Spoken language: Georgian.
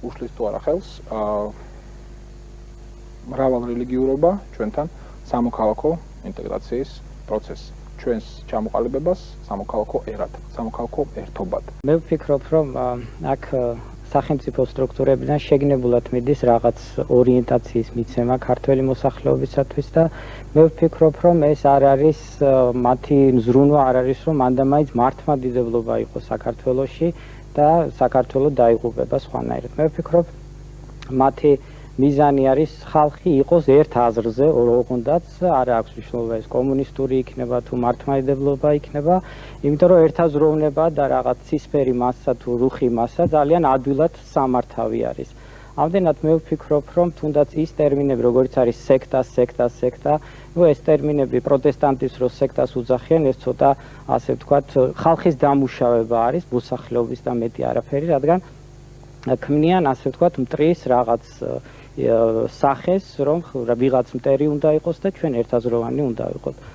უშლის თუ არა ხელს მრავალ რელიგიურობა ჩვენთან სამოქალაქო ინტეგრაციის პროცესს, ჩვენს ჩამოყალიბებას სამოქალაქო ერად, სამოქალაქო ერთობად. მე ვფიქრობ, რომ აქ სახელმწიფო სტრუქტურებიდან შეგნებულად მიდის რაღაც ორიენტაციის მიცემა ქართველი მოსახლეობისათვის და მე ვფიქრობ, რომ ეს არ არის მათი მზრუნვა არ არის, რომ მანდამაინც მართლმადიდებლობა იყოს საქართველოში და საქართველო დაიღუპება სხვანაირად. მე ვფიქრობ, მათი მიზანი არის ხალხი იყოს ერთ აზრზე, ოღონდაც არ აქვს მნიშვნელობა ეს კომუნისტური იქნება თუ მართლმადიდებლობა იქნება, იმიტომ რომ ერთაზროვნება და რაღაც ცისფერი მასა თუ რუხი მასა ძალიან ადვილად სამართავი არის. ამდენად მე ვფიქრობ, რომ თუნდაც ის ტერმინები, როგორც არის სექტა, ეს ტერმინები პროტესტანტის რო სექტას უძახიან, ეს ცოტა ასე ვთქვათ, ხალხის დამუშავება არის, მოსახლეობის და მეტი არაფერი, რადგან ქმნიან ასე ვთქვათ, მტრის რაღაც სახეს, რომ ვიღაც მტერი უნდა იყოს და ჩვენ ერთაზროვანი უნდა ვიყოთ.